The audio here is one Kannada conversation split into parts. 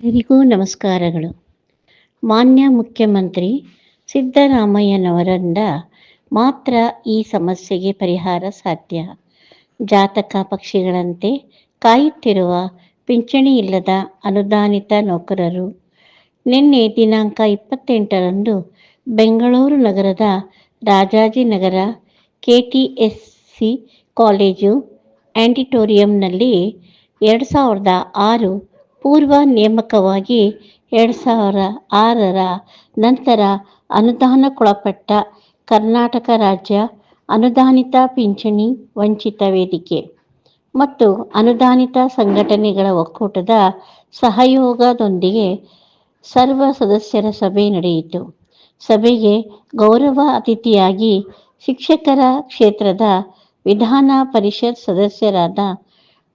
ಎಲ್ಲರಿಗೂ ನಮಸ್ಕಾರಗಳು. ಮಾನ್ಯ ಮುಖ್ಯಮಂತ್ರಿ ಸಿದ್ದರಾಮಯ್ಯನವರಿಂದ ಮಾತ್ರ ಈ ಸಮಸ್ಯೆಗೆ ಪರಿಹಾರ ಸಾಧ್ಯ. ಜಾತಕ ಪಕ್ಷಿಗಳಂತೆ ಕಾಯುತ್ತಿರುವ ಪಿಂಚಣಿ ಇಲ್ಲದ ಅನುದಾನಿತ ನೌಕರರು. ನಿನ್ನೆ ದಿನಾಂಕ 28ರಂದು ಬೆಂಗಳೂರು ನಗರದ ರಾಜಾಜಿನಗರ ಕೆಟಿಎಸ್ಸಿ ಕಾಲೇಜು ಆಡಿಟೋರಿಯಂನಲ್ಲಿ 2006 ಪೂರ್ವ ನೇಮಕವಾಗಿ 2006ರ ನಂತರ ಅನುದಾನಕ್ಕೊಳಪಟ್ಟ ಕರ್ನಾಟಕ ರಾಜ್ಯ ಅನುದಾನಿತ ಪಿಂಚಣಿ ವಂಚಿತ ವೇದಿಕೆ ಮತ್ತು ಅನುದಾನಿತ ಸಂಘಟನೆಗಳ ಒಕ್ಕೂಟದ ಸಹಯೋಗದೊಂದಿಗೆ ಸರ್ವ ಸದಸ್ಯರ ಸಭೆ ನಡೆಯಿತು. ಸಭೆಗೆ ಗೌರವ ಅತಿಥಿಯಾಗಿ ಶಿಕ್ಷಕರ ಕ್ಷೇತ್ರದ ವಿಧಾನ ಪರಿಷತ್ ಸದಸ್ಯರಾದ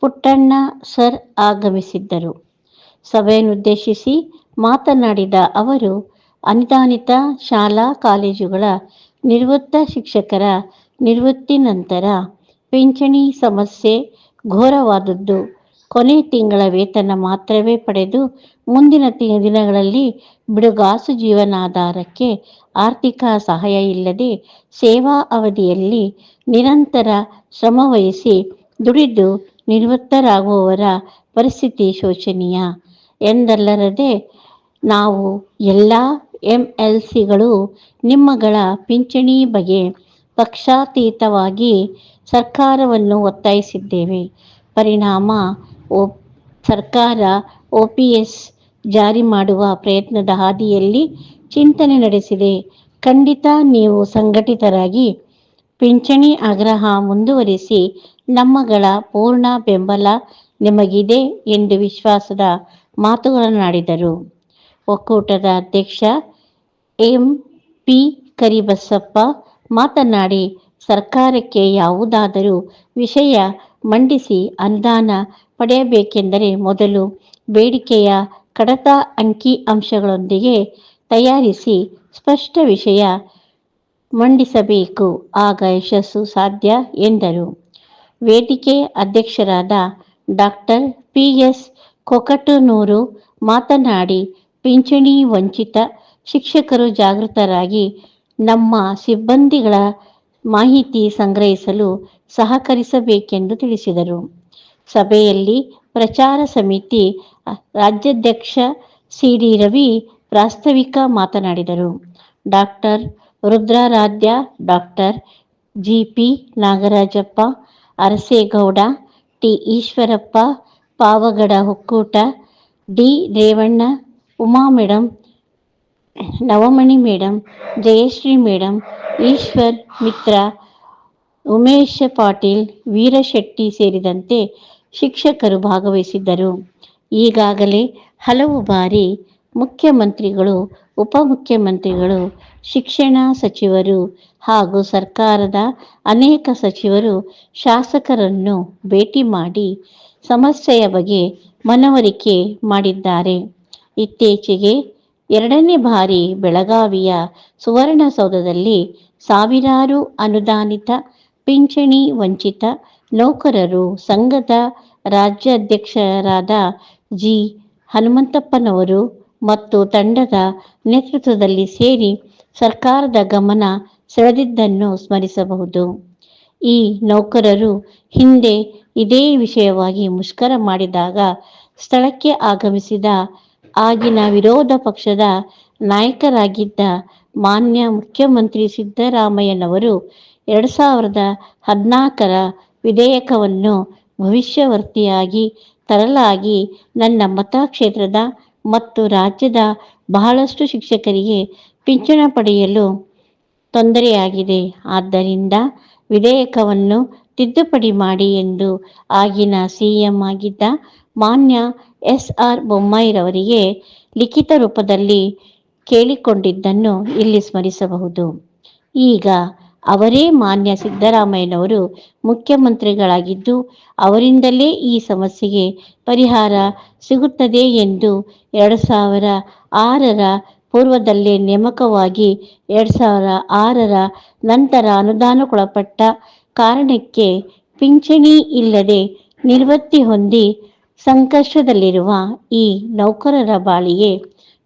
ಪುಟ್ಟಣ್ಣ ಸರ್ ಆಗಮಿಸಿದ್ದರು. ಸಭೆಯನ್ನುದ್ದೇಶಿಸಿ ಮಾತನಾಡಿದ ಅವರು, ಅನುದಾನಿತ ಶಾಲಾ ಕಾಲೇಜುಗಳ ನಿವೃತ್ತ ಶಿಕ್ಷಕರ ನಿವೃತ್ತಿ ನಂತರ ಪಿಂಚಣಿ ಸಮಸ್ಯೆ ಘೋರವಾದದ್ದು. ಕೊನೆ ತಿಂಗಳ ವೇತನ ಮಾತ್ರವೇ ಪಡೆದು ಮುಂದಿನ ದಿನಗಳಲ್ಲಿ ಬಿಡುಗಾಸು ಜೀವನಾಧಾರಕ್ಕೆ ಆರ್ಥಿಕ ಸಹಾಯ ಇಲ್ಲದೆ ಸೇವಾ ಅವಧಿಯಲ್ಲಿ ನಿರಂತರ ಶ್ರಮವಹಿಸಿ ದುಡಿದು ನಿವೃತ್ತರಾಗುವವರ ಪರಿಸ್ಥಿತಿ ಶೋಚನೀಯ ಎಂದಲ್ಲದೆ, ನಾವು ಎಲ್ಲ ಎಂಎಲ್ಸಿಗಳು ನಿಮ್ಮಗಳ ಪಿಂಚಣಿ ಬಗ್ಗೆ ಪಕ್ಷಾತೀತವಾಗಿ ಸರ್ಕಾರವನ್ನು ಒತ್ತಾಯಿಸಿದ್ದೇವೆ. ಪರಿಣಾಮ ಸರ್ಕಾರ ಒಪಿಎಸ್ ಜಾರಿ ಮಾಡುವ ಪ್ರಯತ್ನದ ಹಾದಿಯಲ್ಲಿ ಚಿಂತನೆ ನಡೆಸಿದೆ. ಖಂಡಿತ ನೀವು ಸಂಘಟಿತರಾಗಿ ಪಿಂಚಣಿ ಆಗ್ರಹ ಮುಂದುವರಿಸಿ, ನಮ್ಮಗಳ ಪೂರ್ಣ ಬೆಂಬಲ ನಿಮಗಿದೆ ಎಂದು ವಿಶ್ವಾಸದ ಮಾತುಗಳನ್ನಾಡಿದರು. ಒಕ್ಕೂಟದ ಅಧ್ಯಕ್ಷ ಎಂ.ಪಿ. ಕರಿಬಸಪ್ಪ ಮಾತನಾಡಿ, ಸರ್ಕಾರಕ್ಕೆ ಯಾವುದಾದರೂ ವಿಷಯ ಮಂಡಿಸಿ ಅನುದಾನ ಪಡೆಯಬೇಕೆಂದರೆ ಮೊದಲು ಬೇಡಿಕೆಯ ಕಡತ ಅಂಕಿ ಅಂಶಗಳೊಂದಿಗೆ ತಯಾರಿಸಿ ಸ್ಪಷ್ಟ ವಿಷಯ ಮಂಡಿಸಬೇಕು. ಆಗ ಯಶಸ್ಸು ಸಾಧ್ಯ ಎಂದರು. ವೇದಿಕೆ ಅಧ್ಯಕ್ಷರಾದ ಡಾಕ್ಟರ್ ಪಿ.ಎಸ್. ಕೊಕಟನೂರು ಮಾತನಾಡಿ, ಪಿಂಚಣಿ ವಂಚಿತ ಶಿಕ್ಷಕರು ಜಾಗೃತರಾಗಿ ನಮ್ಮ ಸಿಬ್ಬಂದಿಗಳ ಮಾಹಿತಿ ಸಂಗ್ರಹಿಸಲು ಸಹಕರಿಸಬೇಕೆಂದು ತಿಳಿಸಿದರು. ಸಭೆಯಲ್ಲಿ ಪ್ರಚಾರ ಸಮಿತಿ ರಾಜ್ಯಾಧ್ಯಕ್ಷ ಸಿ.ಡಿ. ರವಿ ಪ್ರಾಸ್ತಾವಿಕ ಮಾತನಾಡಿದರು. Doctor Rudraradhya, doctor G P. Nagarajappa, Arasegowda, T. Eshwarappa, Pavagada ಒಕ್ಕೂಟ, D. Revanna, Uma madam, Navamani madam, Jayashree madam, Eshwar Mitra, Umesha Patil, Veerashetty ಸೇರಿದಂತೆ ಶಿಕ್ಷಕರು ಭಾಗವಹಿಸಿದ್ದರು. ಈಗಾಗಲೇ ಹಲವು ಬಾರಿ ಮುಖ್ಯಮಂತ್ರಿಗಳು, ಉಪಮುಖ್ಯಮಂತ್ರಿಗಳು, ಶಿಕ್ಷಣ ಸಚಿವರು ಹಾಗೂ ಸರ್ಕಾರದ ಅನೇಕ ಸಚಿವರು, ಶಾಸಕರನ್ನು ಭೇಟಿ ಮಾಡಿ ಸಮಸ್ಯೆಯ ಬಗ್ಗೆ ಮನವರಿಕೆ ಮಾಡಿದ್ದಾರೆ. ಇತ್ತೀಚೆಗೆ 2ನೇ ಬಾರಿ ಬೆಳಗಾವಿಯ ಸುವರ್ಣಸೌಧದಲ್ಲಿ ಸಾವಿರಾರು ಅನುದಾನಿತ ಪಿಂಚಣಿ ವಂಚಿತ ನೌಕರರು ಸಂಘದ ರಾಜ್ಯಾಧ್ಯಕ್ಷರಾದ ಜಿ. ಹನುಮಂತಪ್ಪನವರು ಮತ್ತು ತಂಡದ ನೇತೃತ್ವದಲ್ಲಿ ಸೇರಿ ಸರ್ಕಾರದ ಗಮನ ಸೆಳೆದಿದ್ದನ್ನು ಸ್ಮರಿಸಬಹುದು. ಈ ನೌಕರರು ಹಿಂದೆ ಇದೇ ವಿಷಯವಾಗಿ ಮುಷ್ಕರ ಮಾಡಿದಾಗ ಸ್ಥಳಕ್ಕೆ ಆಗಮಿಸಿದ ಆಗಿನ ವಿರೋಧ ಪಕ್ಷದ ನಾಯಕರಾಗಿದ್ದ ಮಾನ್ಯ ಮುಖ್ಯಮಂತ್ರಿ ಸಿದ್ದರಾಮಯ್ಯನವರು 2014ರ ವಿಧೇಯಕವನ್ನು ಭವಿಷ್ಯವರ್ತಿಯಾಗಿ ತರಲಾಗಿ ನನ್ನ ಮತಕ್ಷೇತ್ರದ ಮತ್ತು ರಾಜ್ಯದ ಬಹಳಷ್ಟು ಶಿಕ್ಷಕರಿಗೆ ಪಿಂಚಣಿ ಪಡೆಯಲು ತೊಂದರೆಯಾಗಿದೆ. ಆದ್ದರಿಂದ ವಿಧೇಯಕವನ್ನು ತಿದ್ದುಪಡಿ ಮಾಡಿ ಎಂದು ಆಗಿನ ಸಿಎಂ ಆಗಿದ್ದ ಮಾನ್ಯ ಎಸ್.ಆರ್. ಬೊಮ್ಮಾಯಿರವರಿಗೆ ಲಿಖಿತ ರೂಪದಲ್ಲಿ ಕೇಳಿಕೊಂಡಿದ್ದನ್ನು ಇಲ್ಲಿ ಸ್ಮರಿಸಬಹುದು. ಈಗ ಅವರೇ ಮಾನ್ಯ ಸಿದ್ದರಾಮಯ್ಯನವರು ಮುಖ್ಯಮಂತ್ರಿಗಳಾಗಿದ್ದು, ಅವರಿಂದಲೇ ಈ ಸಮಸ್ಯೆಗೆ ಪರಿಹಾರ ಸಿಗುತ್ತದೆ ಎಂದು 2006ರ ಪೂರ್ವದಲ್ಲೇ ನೇಮಕವಾಗಿ 2006ರ ನಂತರ ಅನುದಾನಕ್ಕೊಳಪಟ್ಟ ಕಾರಣಕ್ಕೆ ಪಿಂಚಣಿ ಇಲ್ಲದೆ ನಿವೃತ್ತಿ ಹೊಂದಿ ಸಂಕಷ್ಟದಲ್ಲಿರುವ ಈ ನೌಕರರ ಬಾಳಿಗೆ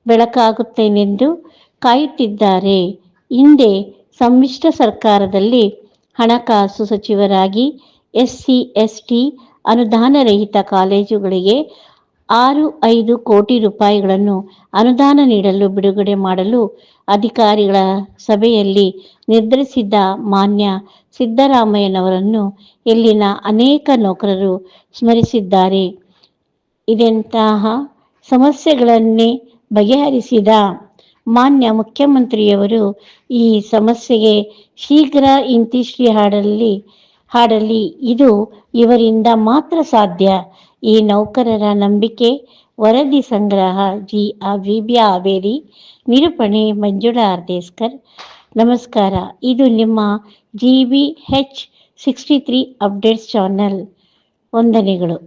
ಬೆಳಕಾಗುತ್ತೇನೆಂದು ಕಾಯುತ್ತಿದ್ದಾರೆ. ಹಿಂದೆ ಸಮ್ಮಿಶ್ರ ಸರ್ಕಾರದಲ್ಲಿ ಹಣಕಾಸು ಸಚಿವರಾಗಿ SC/ST ಅನುದಾನರಹಿತ ಕಾಲೇಜುಗಳಿಗೆ 6-5 ಕೋಟಿ ರೂಪಾಯಿಗಳನ್ನು ಅನುದಾನ ನೀಡಲು ಬಿಡುಗಡೆ ಮಾಡಲು ಅಧಿಕಾರಿಗಳ ಸಭೆಯಲ್ಲಿ ನಿರ್ಧರಿಸಿದ್ದ ಮಾನ್ಯ ಸಿದ್ದರಾಮಯ್ಯನವರನ್ನು ಇಲ್ಲಿನ ಅನೇಕ ನೌಕರರು ಸ್ಮರಿಸಿದ್ದಾರೆ. ಇದೆಂತಹ ಸಮಸ್ಯೆಗಳನ್ನೇ ಬಗೆಹರಿಸಿದ ಮಾನ್ಯ ಮುಖ್ಯಮಂತ್ರಿಯವರು ಈ ಸಮಸ್ಯೆಗೆ ಶೀಘ್ರ ಇಂತಿಶ್ರೀ ಹಾಡಲಿ. ಇದು ಇವರಿಂದ ಮಾತ್ರ ಸಾಧ್ಯ. ಈ ನೌಕರರ ನಂಬಿಕೆ ವರದಿ ಸಂಗ್ರಹ GB ಹಾವೇರಿ. ನಿರೂಪಣೆ ಮಂಜುಳಾ ಅರ್ದೇಸ್ಕರ್. ನಮಸ್ಕಾರ. ಇದು ನಿಮ್ಮ GBH 63 ಅಪ್ಡೇಟ್ಸ್ ಚಾನಲ್. ವಂದನೆಗಳು.